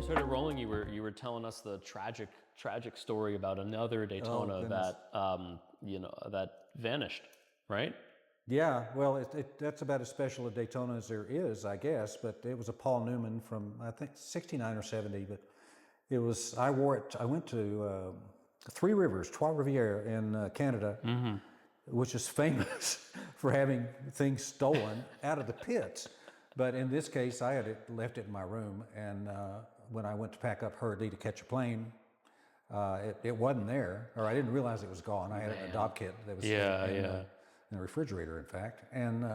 started rolling, you were telling us the tragic story about another Daytona that vanished, right? Yeah, well, that's about as special a Daytona as there is, I guess. But it was a Paul Newman from, I think, '69 or '70. But it was, I wore it. I went to Three Rivers, Trois Rivières in Canada, which is famous for having things stolen out of the pits. But in this case, I had left it in my room, and when I went to pack up hurriedly to catch a plane, it wasn't there, or I didn't realize it was gone. I had it in a dog kit that was in the refrigerator, in fact. And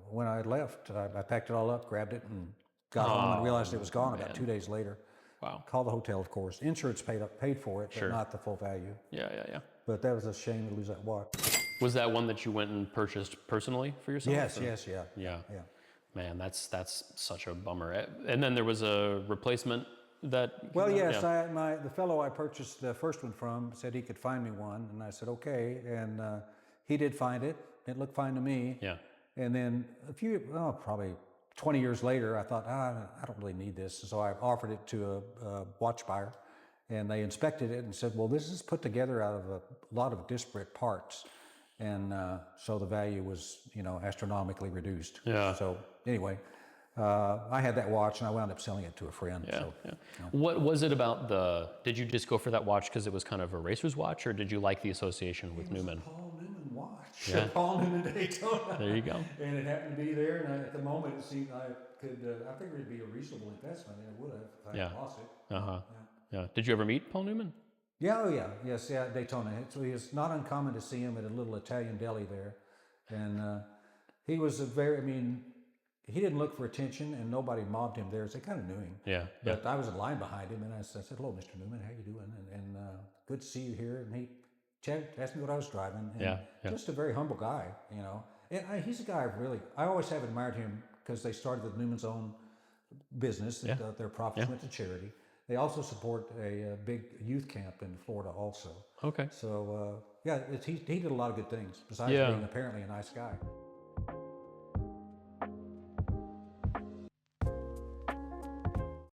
when I left, I packed it all up, grabbed it, and got home and realized it was gone about 2 days later. Wow. Called the hotel, of course. Insurance paid for it, but not the full value. Yeah. But that was a shame to lose that watch. Was that one that you went and purchased personally for yourself? Yes, Yeah. Man, that's such a bummer. And then there was a replacement that. Well, yes, the fellow I purchased the first one from said he could find me one, and I said okay, and he did find it. It looked fine to me. Yeah. And then probably 20 years later, I thought, I don't really need this, so I offered it to a watch buyer, and they inspected it and said, well, this is put together out of a lot of disparate parts. And so the value was, astronomically reduced. Yeah. So anyway, I had that watch, and I wound up selling it to a friend. Yeah. What was it about did you just go for that watch because it was kind of a racer's watch, or did you like the association with Newman? Paul Newman watch. Yeah. Paul Newman Daytona. There you go. And it happened to be there, and at the moment it seemed I figured it'd be a reasonable investment, and it would have if I had lost it. Yeah. Did you ever meet Paul Newman? Yes, Daytona. It's not uncommon to see him at a little Italian deli there, and he was he didn't look for attention, and nobody mobbed him there, so they kind of knew him. Yeah. But I was in line behind him, and I said, hello, Mr. Newman, how you doing? And good to see you here. And he asked me what I was driving. And just a very humble guy, And he's a guy I always have admired him because they started the Newman's own business. Their profits went to charity. They also support a big youth camp in Florida also. Okay. So, he did a lot of good things, besides being apparently a nice guy.